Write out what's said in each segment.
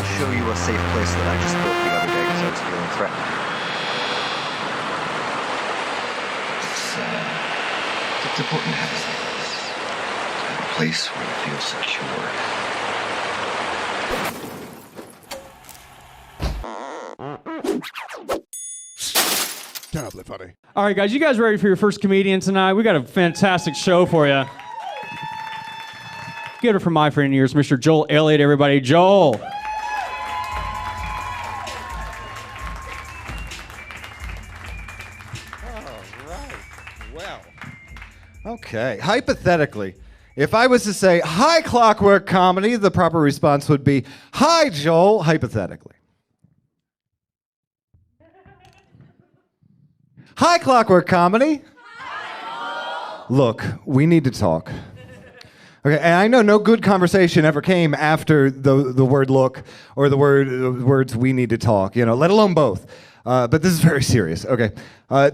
to show you a safe place that I just built the other day because I was feeling threatened. It's important to have a safe place. To have a place where you feel secure. Terribly funny. All right, guys, you guys ready for your first comedian tonight? We got a fantastic show for you. Give it for my friend of yours, Mr. Joel Elliott, everybody. Joel. Well, okay. Hypothetically, if I was to say, hi, Clockwork Comedy, the proper response would be, hi, Joel, hypothetically. Hi, Clockwork Comedy. Hi. Look, we need to talk. Okay, and I know no good conversation ever came after the word look or the words we need to talk, let alone both. But this is very serious. Okay.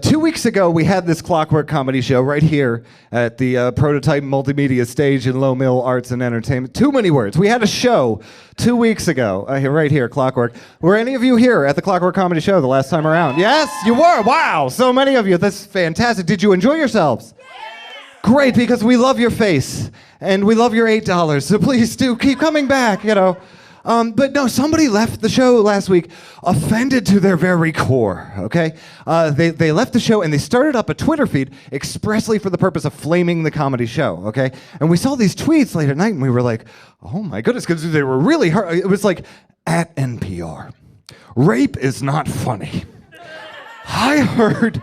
2 weeks ago, we had this Clockwork Comedy show right here at the Prototype Multimedia stage in Low Mill Arts and Entertainment. Too many words. We had a show 2 weeks ago, right here, Clockwork. Were any of you here at the Clockwork Comedy show the last time around? Yes, you were. Wow, so many of you. That's fantastic. Did you enjoy yourselves? Yes. Great, because we love your face and we love your $8. So please do keep coming back, But no, somebody left the show last week offended to their very core, okay? They left the show and they started up a Twitter feed expressly for the purpose of flaming the comedy show, okay? And we saw these tweets late at night and we were like, oh my goodness, because they were really hard. It was like, at NPR, rape is not funny. I heard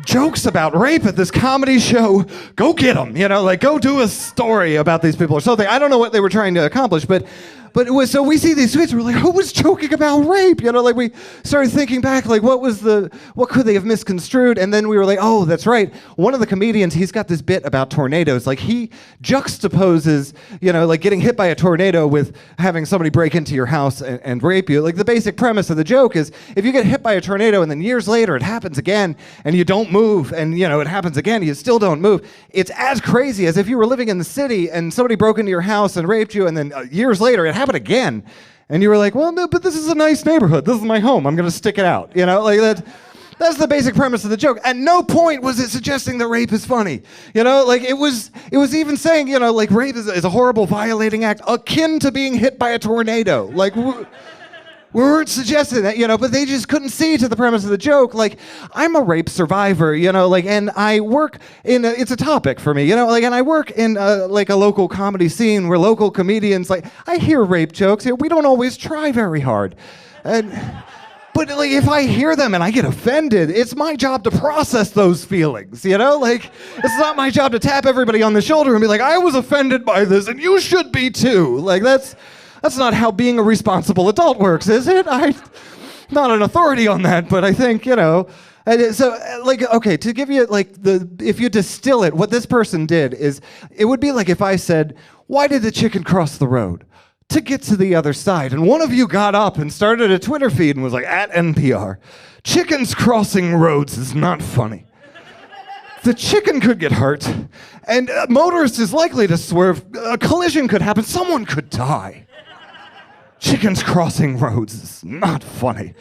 jokes about rape at this comedy show. Go get them, go do a story about these people or something. I don't know what they were trying to accomplish, but it was, so we see these tweets, we're like, who was joking about rape? We started thinking back, what could they have misconstrued? And then we were like, oh, that's right. One of the comedians, he's got this bit about tornadoes. He juxtaposes, getting hit by a tornado with having somebody break into your house and rape you. The basic premise of the joke is, if you get hit by a tornado and then years later it happens again and you don't move and, it happens again, you still don't move. It's as crazy as if you were living in the city and somebody broke into your house and raped you and then years later it happened again, and you were like, well, no, but this is a nice neighborhood. This is my home. I'm going to stick it out. That's the basic premise of the joke. At no point was it suggesting that rape is funny. It was even saying, rape is a horrible violating act akin to being hit by a tornado. We weren't suggesting that, but they just couldn't see to the premise of the joke. I'm a rape survivor, and I work in, it's a topic for me, and I work in a local comedy scene where local comedians, I hear rape jokes here. We don't always try very hard. But if I hear them and I get offended, it's my job to process those feelings, it's not my job to tap everybody on the shoulder and be like, I was offended by this and you should be too. That's not how being a responsible adult works, is it? I'm not an authority on that, but I think, And so, okay, to give you, if you distill it, what this person did is, it would be like if I said, why did the chicken cross the road? To get to the other side. And one of you got up and started a Twitter feed and was like, at NPR, chickens crossing roads is not funny. The chicken could get hurt, and a motorist is likely to swerve. A collision could happen. Someone could die. Chickens crossing roads is not funny.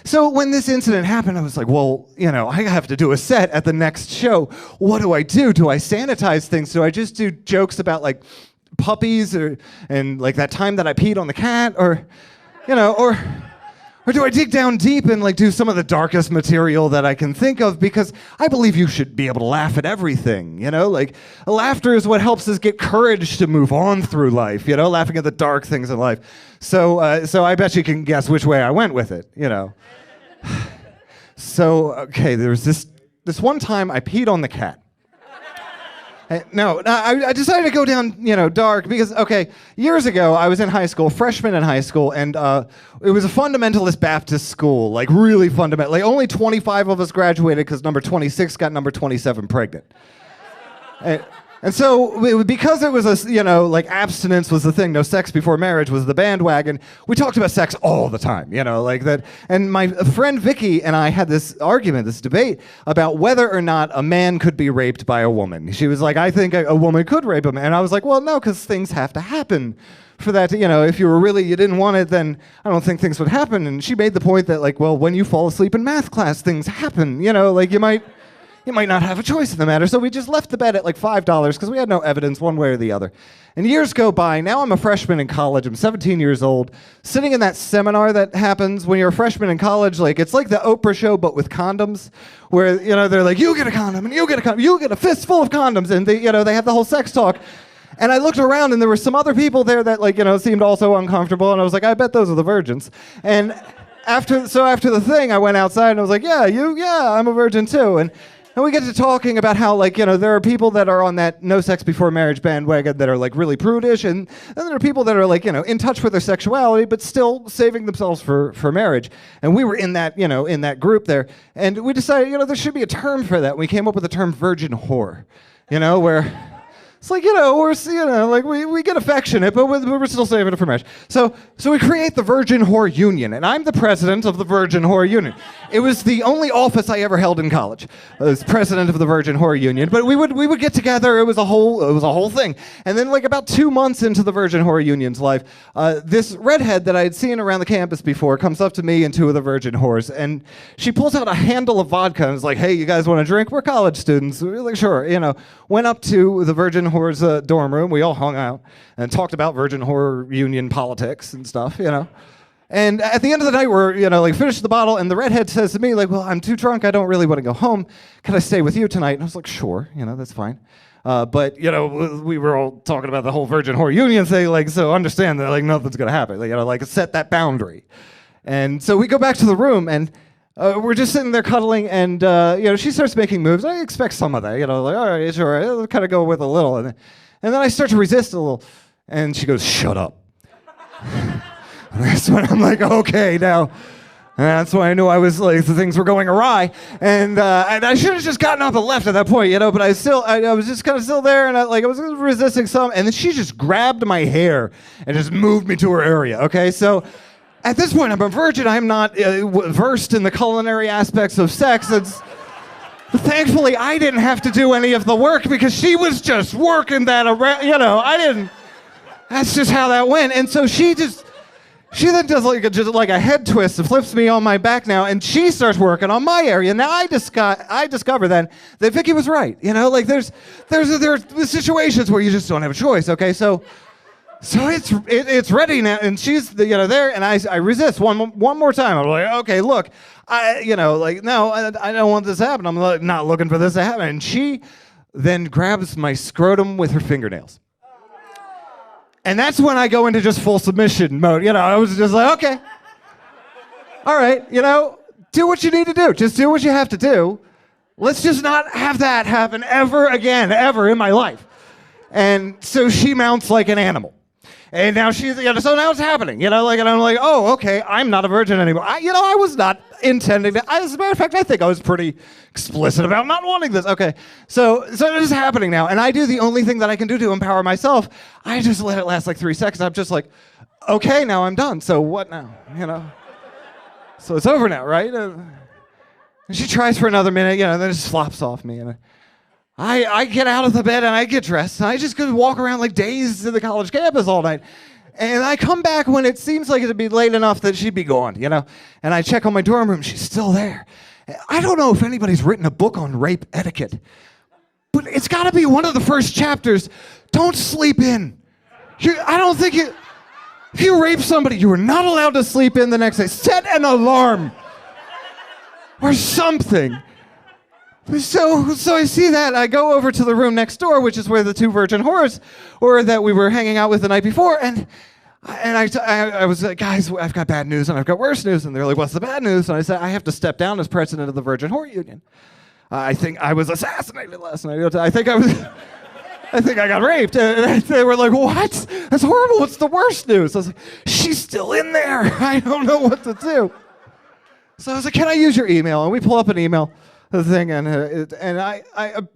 So when this incident happened, I was like, well, I have to do a set at the next show. What do I do? Do I sanitize things? Do I just do jokes about puppies and that time that I peed on the cat or do I dig down deep and do some of the darkest material that I can think of? Because I believe you should be able to laugh at everything, laughter is what helps us get courage to move on through life, laughing at the dark things in life. So I bet you can guess which way I went with it, So, okay, there was this one time I peed on the cat. No, I decided to go down, dark because, okay, years ago, I was in high school, freshman in high school, and it was a fundamentalist Baptist school, really fundamental. Only 25 of us graduated because number 26 got number 27 pregnant. And so, because it was abstinence was the thing, no sex before marriage was the bandwagon, we talked about sex all the time, that. And my friend Vicky and I had this argument, this debate, about whether or not a man could be raped by a woman. She was like, I think a woman could rape a man. And I was like, well, no, because things have to happen for that. If you didn't want it, then I don't think things would happen. And she made the point that, like, well, when you fall asleep in math class, things happen. Like you might not have a choice in the matter. So we just left the bet at like $5 because we had no evidence one way or the other. And years go by. Now I'm a freshman in college. I'm 17 years old, sitting in that seminar that happens when you're a freshman in college. Like, it's like the Oprah show, but with condoms, where, they're like, you get a condom, and you get a condom, you get a fistful of condoms. And they have the whole sex talk. And I looked around, and there were some other people there that, like, seemed also uncomfortable. And I was like, I bet those are the virgins. And after the thing, I went outside, and I was like, yeah, I'm a virgin too. And we get to talking about how, like, there are people that are on that no sex before marriage bandwagon that are, like, really prudish, and then there are people that are, like, in touch with their sexuality, but still saving themselves for marriage. And we were in that, in that group there, and we decided, there should be a term for that. We came up with the term virgin whore, where it's like, we get affectionate, but we're still saving it for marriage. So we create the Virgin Whore Union, and I'm the president of the Virgin Whore Union. It was the only office I ever held in college. I was president of the Virgin Whore Union, but we would get together. It was a whole thing. And then, like, about 2 months into the Virgin Whore Union's life, this redhead that I had seen around the campus before comes up to me and two of the Virgin Whores, and she pulls out a handle of vodka and is like, hey, you guys want a drink? We're college students. We're like, sure. Went up to the Virgin Whore's dorm room. We all hung out and talked about Virgin Whore Union politics and stuff, And at the end of the night, we're, finished the bottle, and the redhead says to me, like, well, I'm too drunk. I don't really want to go home. Can I stay with you tonight? And I was like, sure, that's fine. But, we were all talking about the whole Virgin Whore Union thing, like, so understand that, like, nothing's going to happen. Like, set that boundary. And so we go back to the room, and we're just sitting there cuddling, and, she starts making moves. I expect some of that, like, all right, sure, I'll kind of go with a little. And then I start to resist a little, and she goes, shut up. And that's when I'm like, okay, now. And that's when I knew I was, like, the things were going awry. And I should have just gotten up and left at that point, but I was just kind of still there, and I was resisting some, and then she just grabbed my hair and just moved me to her area, okay? So at this point, I'm a virgin. I'm not versed in the culinary aspects of sex. Thankfully, I didn't have to do any of the work because she was just working that around, I didn't. That's just how that went. And so she then does like a head twist and flips me on my back now, and she starts working on my area. Now I discover then that Vicky was right. There's situations where you just don't have a choice. Okay, so it's ready now, and she's there, and I resist one more time. I'm like, okay, look, no, I don't want this to happen. I'm not looking for this to happen. And she then grabs my scrotum with her fingernails. And that's when I go into just full submission mode. I was just like, okay, all right, do what you need to do. Just do what you have to do. Let's just not have that happen ever again, ever in my life. And so she mounts like an animal. And now she's, so now it's happening, and I'm like, oh, okay, I'm not a virgin anymore. I was not intending to. As a matter of fact, I think I was pretty explicit about not wanting this. Okay, so it is happening now, and I do the only thing that I can do to empower myself. I just let it last like 3 seconds. I'm just like, okay, now I'm done. So what now? So it's over now, right? And she tries for another minute, then it just flops off me, and I get out of the bed and I get dressed, and I just go walk around like dazed in the college campus all night. And I come back when it seems like it'd be late enough that she'd be gone, And I check on my dorm room, she's still there. I don't know if anybody's written a book on rape etiquette, but it's got to be one of the first chapters. Don't sleep in. I don't think if you rape somebody, you are not allowed to sleep in the next day. Set an alarm or something. So I see that. I go over to the room next door, which is where the two virgin whores were that we were hanging out with the night before. And I was like, guys, I've got bad news and I've got worse news. And they're like, what's the bad news? And I said, I have to step down as president of the Virgin Whore Union. I think I was assassinated last night. I think I got raped. And they were like, what? That's horrible. What's the worst news? I was like, she's still in there. I don't know what to do. So I was like, can I use your email? And we pull up an email. The thing, and I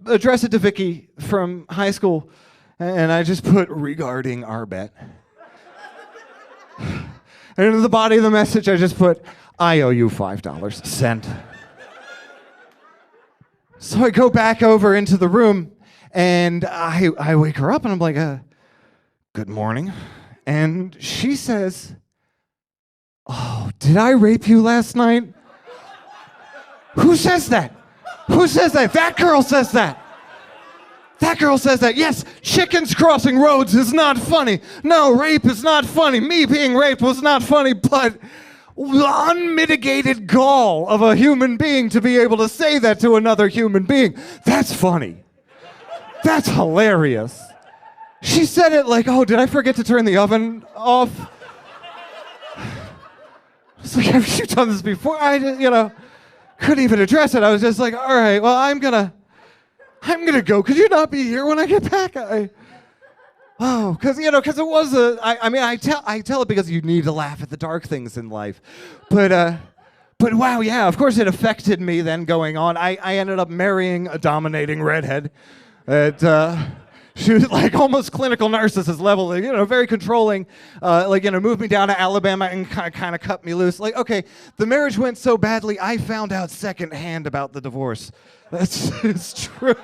address it to Vicky from high school, and I just put regarding our bet. And in the body of the message, I just put, I owe you $5, sent. So I go back over into the room, and I wake her up, and I'm like, good morning. And she says, "Oh, did I rape you last night?" Who says that? Who says that? That girl says that. That girl says that. Yes, chickens crossing roads is not funny. No, rape is not funny. Me being raped was not funny, but the unmitigated gall of a human being to be able to say that to another human being, that's funny. That's hilarious. She said it like, "Oh, did I forget to turn the oven off?" It's like, have you done this before? I, couldn't even address it. I was just like, all right, well, I'm gonna go. Could you not be here when I get back? Because it was I tell it because you need to laugh at the dark things in life, but wow, yeah, of course it affected me then going on. I ended up marrying a dominating redhead. She was like almost clinical narcissist level, very controlling, moved me down to Alabama and kind of cut me loose. Like, okay, the marriage went so badly, I found out secondhand about the divorce. It's true.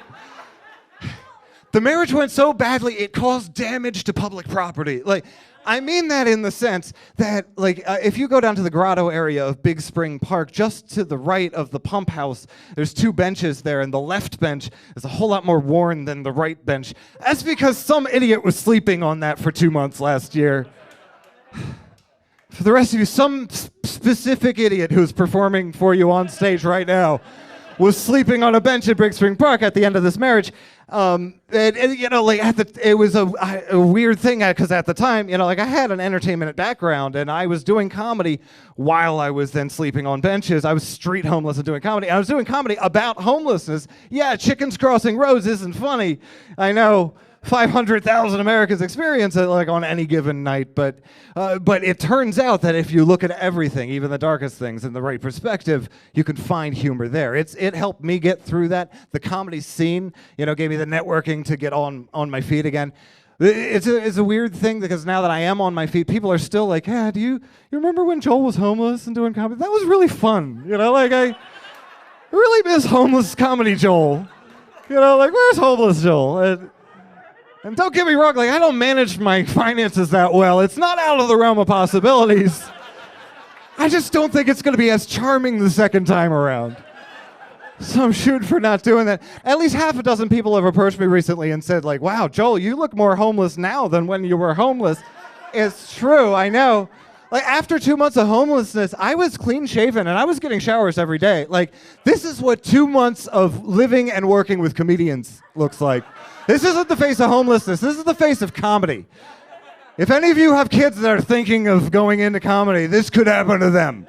The marriage went so badly, it caused damage to public property. Like, I mean that in the sense that, if you go down to the grotto area of Big Spring Park, just to the right of the pump house, there's 2 benches there, and the left bench is a whole lot more worn than the right bench. That's because some idiot was sleeping on that for 2 months last year. For the rest of you, some specific idiot who's performing for you on stage right now was sleeping on a bench at Big Spring Park at the end of this marriage. It was a weird thing because at the time, I had an entertainment background and I was doing comedy while I was then sleeping on benches. I was street homeless and doing comedy. I was doing comedy about homelessness. Yeah, chickens crossing roads isn't funny. I know. 500,000 Americans experience it on any given night, but it turns out that if you look at everything, even the darkest things, in the right perspective, you can find humor there. It helped me get through that. The comedy scene, gave me the networking to get on my feet again. It's a weird thing because now that I am on my feet, people are still like, "Yeah, do you remember when Joel was homeless and doing comedy? That was really fun." I really miss homeless comedy Joel. Where's homeless Joel? And don't get me wrong, I don't manage my finances that well. It's not out of the realm of possibilities. I just don't think it's going to be as charming the second time around. So I'm shooting for not doing that. At least half a dozen people have approached me recently and said, "Wow, Joel, you look more homeless now than when you were homeless." It's true, I know. After 2 months of homelessness, I was clean shaven and I was getting showers every day. This is what 2 months of living and working with comedians looks like. This isn't the face of homelessness. This is the face of comedy. If any of you have kids that are thinking of going into comedy, this could happen to them.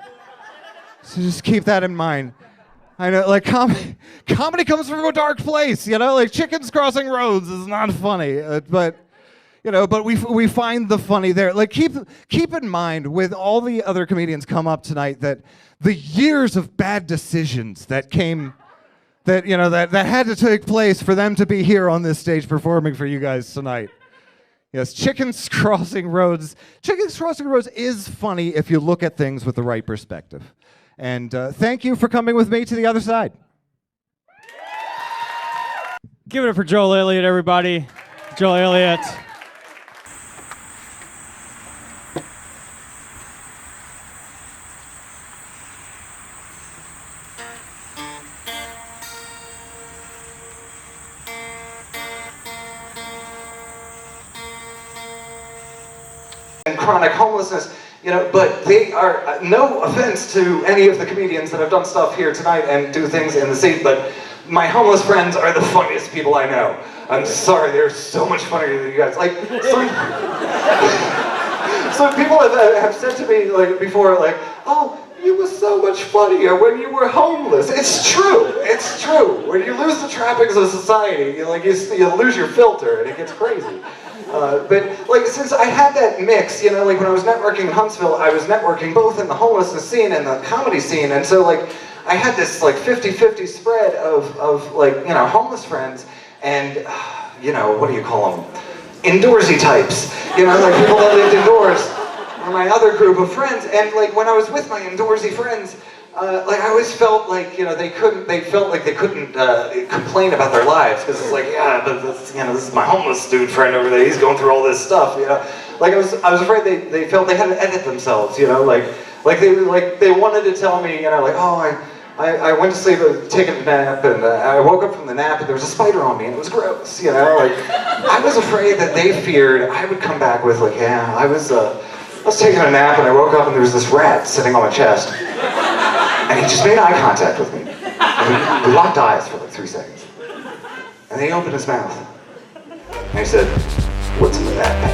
So just keep that in mind. I know, comedy comes from a dark place, chickens crossing roads is not funny, but we find the funny there. Keep in mind with all the other comedians come up tonight that the years of bad decisions that came, that had to take place for them to be here on this stage performing for you guys tonight. Yes, Chickens Crossing Roads. Chickens Crossing Roads is funny if you look at things with the right perspective. And thank you for coming with me to the other side. Give it up for Joel Elliott, everybody. Joel Elliott. Chronic homelessness, but they are, no offense to any of the comedians that have done stuff here tonight and do things in the seat, but my homeless friends are the funniest people I know. I'm sorry, they're so much funnier than you guys. Some people have said to me before, "Oh, you were so much funnier when you were homeless." It's true. It's true. When you lose the trappings of society, you lose your filter and it gets crazy. But since I had that mix, when I was networking in Huntsville, I was networking both in the homelessness scene and the comedy scene, and so I had this 50-50 spread of homeless friends and what do you call them? Indoorsy types. People that lived indoors were my other group of friends, and when I was with my indoorsy friends, like I always felt like they felt like they couldn't complain about their lives because it's like but this is my homeless dude friend over there. He's going through all this stuff. Like I was afraid they felt they had to edit themselves. Like they wanted to tell me like I went to sleep, taking a nap, and I woke up from the nap and there was a spider on me and it was gross. Like I was afraid that they feared I would come back with like I was taking a nap and I woke up and there was this rat sitting on my chest. And he just made eye contact with me. And we locked eyes for like 3 seconds. And then he opened his mouth. And he said, "What's in the backpack?"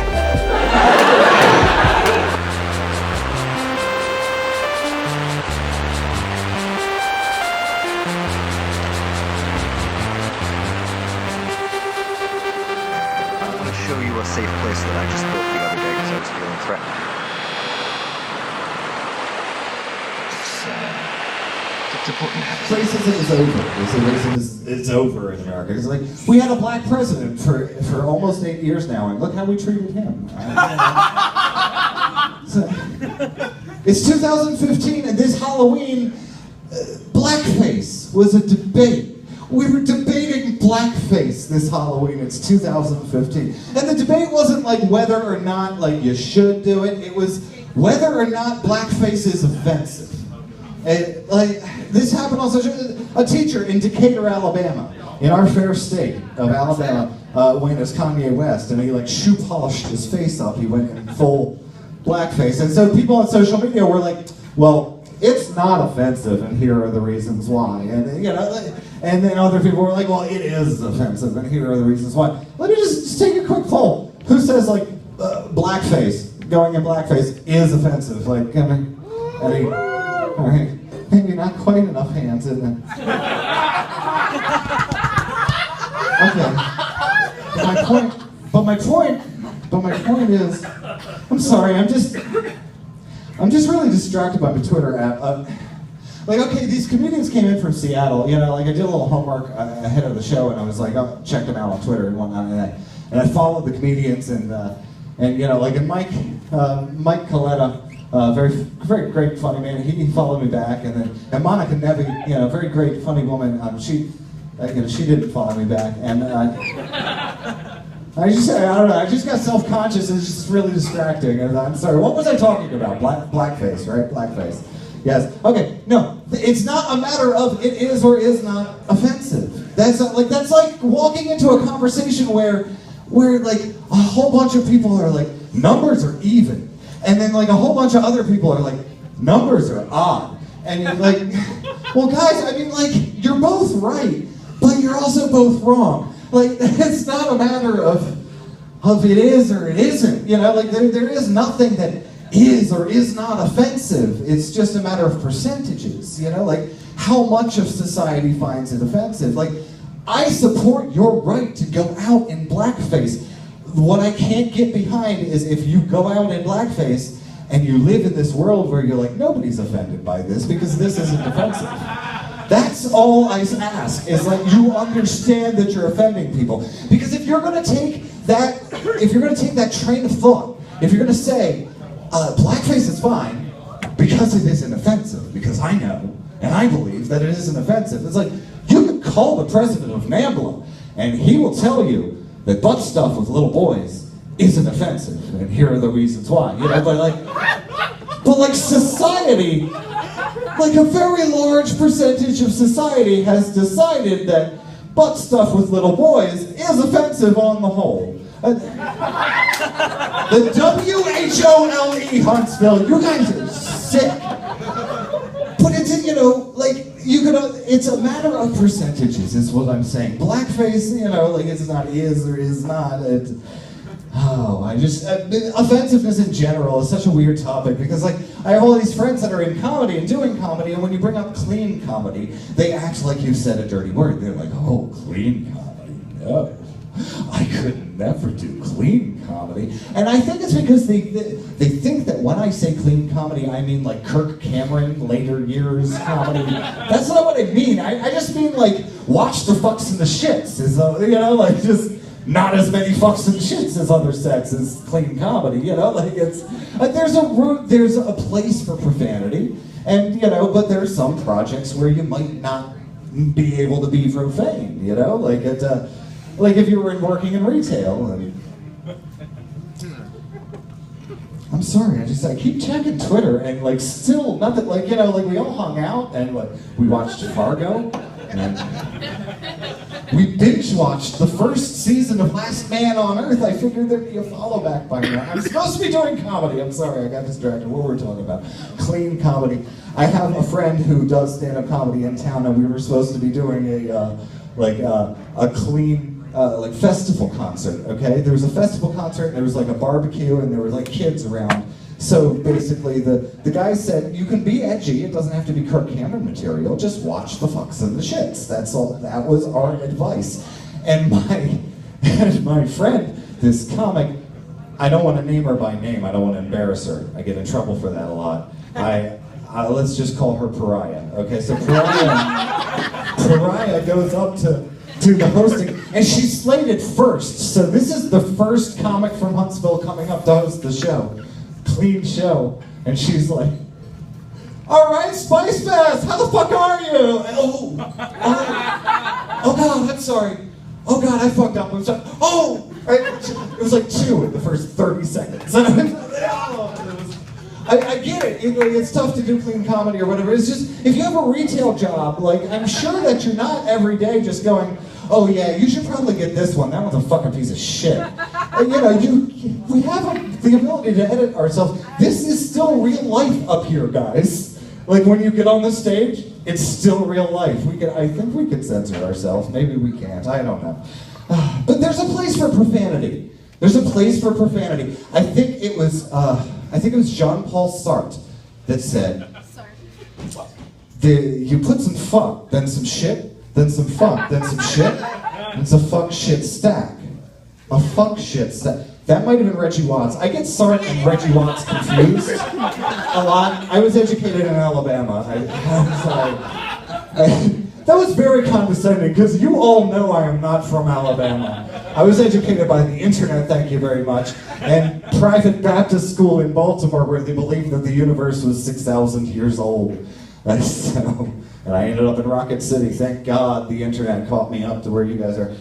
I want to show you a safe place that I just built the other day because I was feeling threatened. It's important to have Racism is over. They say racism is over in America. It's like, we had a black president for almost 8 years now, and look how we treated him. So, it's 2015, and this Halloween, blackface was a debate. We were debating blackface this Halloween. It's 2015. And the debate wasn't like whether or not like you should do it. It was whether or not blackface is offensive. And, like, this happened on a teacher in Decatur, Alabama, in our fair state of Alabama, went as Kanye West, and he like shoe polished his face up. He went in full blackface, and so people on social media were like, "Well, it's not offensive, and here are the reasons why." And and then other people were like, "Well, it is offensive, and here are the reasons why." Let me just take a quick poll. Who says like blackface, going in blackface, is offensive? Like, all right, maybe not quite enough hands in there. Okay. But my point is, I'm sorry, I'm just really distracted by my Twitter app. Like, okay, these comedians came in from Seattle, like I did a little homework ahead of the show, and I was like, oh, check them out on Twitter and whatnot, and I followed the comedians, and Mike Coletta, very great, funny man. He followed me back, and Monica Nevi, very great, funny woman. She didn't follow me back, and I don't know. I just got self-conscious. It's just really distracting. And I'm sorry. What was I talking about? Blackface, right? Blackface. Yes. Okay. No, it's not a matter of it is or is not offensive. That's like walking into a conversation where like a whole bunch of people are like numbers are even. And then like a whole bunch of other people are like, numbers are odd. And you're like, well guys, I mean like, you're both right, but you're also both wrong. Like, it's not a matter of it is or it isn't. Like there is nothing that is or is not offensive. It's just a matter of percentages, like how much of society finds it offensive. Like, I support your right to go out in blackface. What I can't get behind is if you go out in blackface and you live in this world where you're like, nobody's offended by this because this isn't offensive. That's all I ask, is like you understand that you're offending people. Because if you're gonna take that train of thought, if you're gonna say, blackface is fine because it isn't offensive, because I know and I believe that it isn't offensive. It's like, you could call the president of NAMBLA and he will tell you that butt stuff with little boys isn't offensive, and here are the reasons why. But like society, like a very large percentage of society has decided that butt stuff with little boys is offensive on the whole. The WHOLE Huntsville, you guys are sick. But it's, it's a matter of percentages, is what I'm saying. Blackface, like it's not is or is not. Offensiveness in general is such a weird topic because, like, I have all these friends that are in comedy and doing comedy, and when you bring up clean comedy, they act like you said a dirty word. They're like, oh, clean comedy, no. I could never do clean comedy. And I think it's because they think that when I say clean comedy, I mean like Kirk Cameron, later years comedy. That's not what I mean. I just mean like watch the fucks and the shits. Like just not as many fucks and shits as other sex is clean comedy. Like it's there's a place for profanity. And, but there's some projects where you might not be able to be profane, like if you were working in retail. And I'm sorry, I keep checking Twitter and still nothing, we all hung out and we watched Fargo and we binge watched the first season of Last Man on Earth. I figured there'd be a follow back by now. I'm supposed to be doing comedy. I'm sorry, I got distracted. What were we talking about? Clean comedy. I have a friend who does stand-up comedy in town, and we were supposed to be doing a clean festival concert. Okay, there was a festival concert. There was a barbecue, and there were kids around. So basically, the guy said, you can be edgy. It doesn't have to be Kirk Cameron material. Just watch the fucks and the shits. That's all. That was our advice. And my friend, this comic, I don't want to name her by name. I don't want to embarrass her. I get in trouble for that a lot. Let's just call her Pariah. Okay, so Pariah goes up to the hosting, and she's slated first. So this is the first comic from Huntsville coming up to host the show. Clean show. And she's like, all right, Spice Fest, how the fuck are you? Oh God, I'm sorry. Oh God, I fucked up. I'm sorry. It was 2 in the first 30 seconds. I get it. It's tough to do clean comedy or whatever. It's just, if you have a retail job, I'm sure that you're not every day just going, oh yeah, you should probably get this one. That one's a fucking piece of shit. We have the ability to edit ourselves. This is still real life up here, guys. When you get on the stage, it's still real life. I think we can censor ourselves. Maybe we can't. I don't know. But there's a place for profanity. There's a place for profanity. I think it was Jean-Paul Sartre that said, you put some fuck, then some shit, then some fuck, then some shit, and it's a fuck shit stack. A fuck shit stack. That might have been Reggie Watts. I get Sartre and Reggie Watts confused a lot. I was educated in Alabama. That was very condescending, because you all know I am not from Alabama. I was educated by the internet, thank you very much, and private Baptist school in Baltimore, where they believed that the universe was 6,000 years old. And I ended up in Rocket City. Thank God the internet caught me up to where you guys are.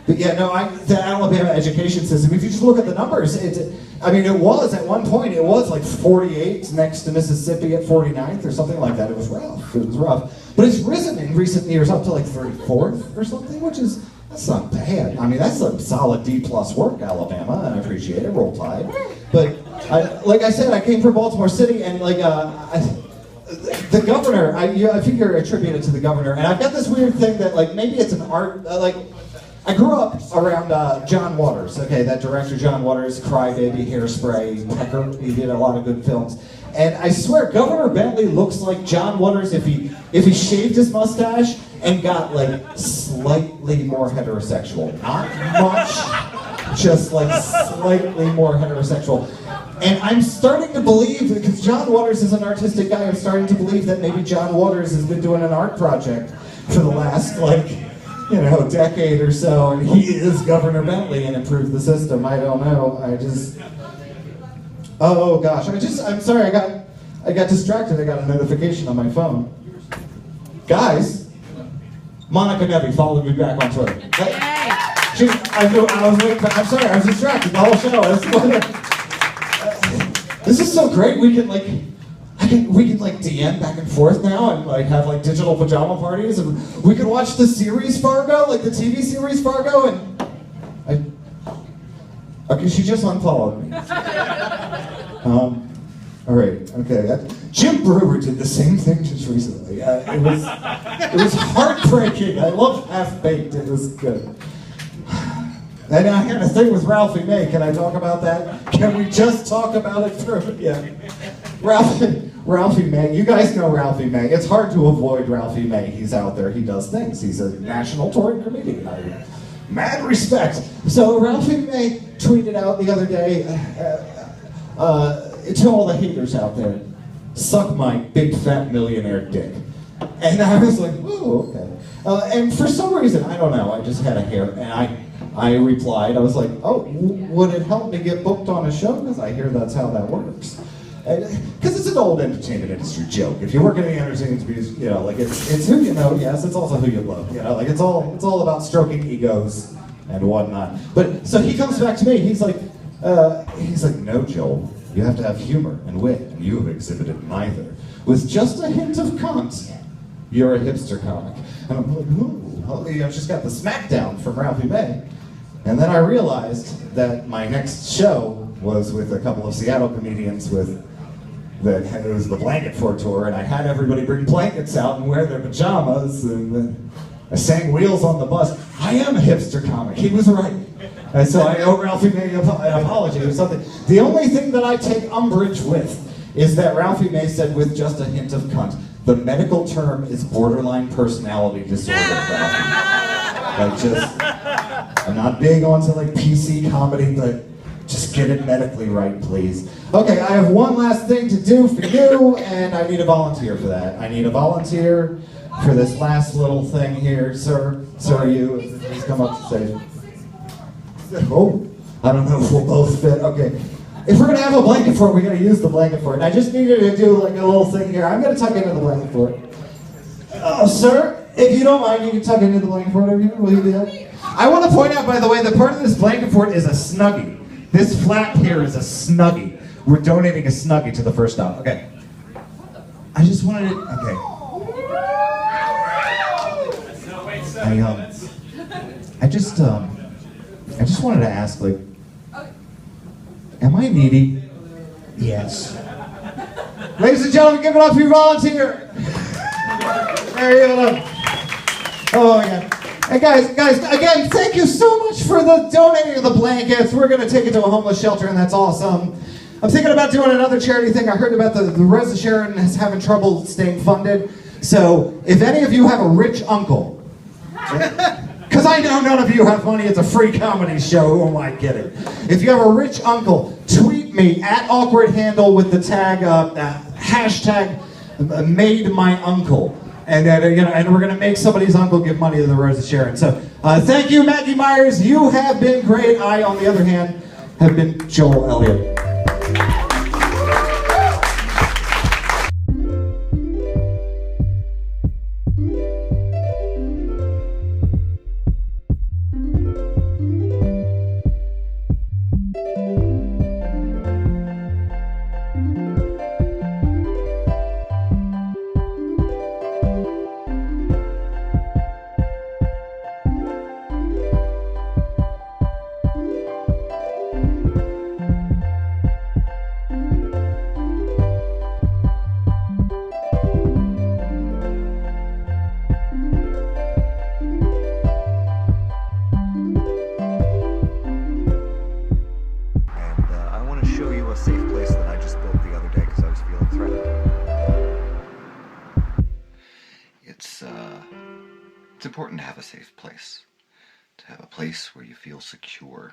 The Alabama education system, if you just look at the numbers, it was, at one point, it was 48 next to Mississippi at 49th or something like that. It was rough. But it's risen in recent years up to 34th or something, that's not bad. That's a solid D+ work, Alabama, and I appreciate it. Roll Tide. But like I said, I came from Baltimore City, and the governor, I figure attribute it to the governor, and I've got this weird thing that maybe it's an art, I grew up around John Waters, that director John Waters, Crybaby, Hairspray, Pecker. He did a lot of good films. And I swear, Governor Bentley looks like John Waters if he shaved his mustache and got slightly more heterosexual. Not much, just slightly more heterosexual. And I'm starting to believe, because John Waters is an artistic guy, I'm starting to believe that maybe John Waters has been doing an art project for the last decade or so, and he is Governor Bentley and improved the system. I don't know. Oh gosh, I'm sorry, I got distracted. I got a notification on my phone. Guys, Monica Nevi followed me back on Twitter. I'm sorry, I was distracted the whole show. This is so great. We can DM back and forth now and have digital pajama parties, and we can watch the series Fargo, the TV series Fargo, and okay, she just unfollowed me. All right, okay. Jim Brewer did the same thing just recently. It was heartbreaking. I love Half Baked. It was good. And I had a thing with Ralphie May. Can I talk about that? Can we just talk about it for a minute? Yeah. Ralphie May. You guys know Ralphie May. It's hard to avoid Ralphie May. He's out there. He does things. He's a national touring comedian. Mad respect. So Ralphie May tweeted out the other day to all the haters out there, suck my big fat millionaire dick. And I was like, oh, okay. And for some reason, I don't know, I just had a hair, and I replied, I was like, oh, would it help me get booked on a show? Because I hear that's how that works. Because it's an old entertainment industry joke. If you work in the entertainment industry, you know, like it's who you know, yes, it's also who you love. You know, like it's all about stroking egos and whatnot. But so he comes back to me. He's like, no, Joel, you have to have humor and wit, and you have exhibited neither. With just a hint of cunt, you're a hipster comic. And I'm like, ooh, I just got the smackdown from Ralphie May. And then I realized that my next show was with a couple of Seattle comedians it was the Blanket Fort tour, and I had everybody bring blankets out and wear their pajamas, and then I sang Wheels on the Bus. I am a hipster comic, he was right. And so I owe Ralphie May an apology or something. The only thing that I take umbrage with is that Ralphie May said with just a hint of cunt. The medical term is borderline personality disorder, Ralphie. I'm not big onto like PC comedy, but just get it medically right, please. Okay, I have one last thing to do for you, and I need a volunteer for that. I need a volunteer for this last little thing here, sir. Sir, you, please come up to stage. Oh, I don't know if we'll both fit. Okay. If we're gonna have a blanket fort, we gotta use the blanket fort. And I just needed to do like a little thing here. I'm gonna tuck into the blanket fort. Oh, sir, if you don't mind, you can tuck into the blanket fort over here. Will you do that? I want to point out, by the way, that part of this blanket fort is a Snuggie. This flap here is a Snuggie. We're donating a Snuggie to the first stop. Okay. I just wanted to. Okay. I just wanted to ask, like, am I needy? Yes. Ladies and gentlemen, give it up for your volunteer. There you go. Oh, yeah. Hey, guys, again, thank you so much for the donating of the blankets. We're going to take it to a homeless shelter, and that's awesome. I'm thinking about doing another charity thing. I heard about the Rose of Sharon is having trouble staying funded. So if any of you have a rich uncle, because I know none of you have money, it's a free comedy show, who am I kidding? If you have a rich uncle, tweet me at awkward handle with the tag, hashtag made my uncle. And and we're gonna make somebody's uncle give money to the Rose of Sharon. So thank you, Maggie Myers. You have been great. I, on the other hand, have been Joel Elliott. Safe place that I just built the other day because I was feeling threatened. It's important to have a safe place. To have a place where you feel secure.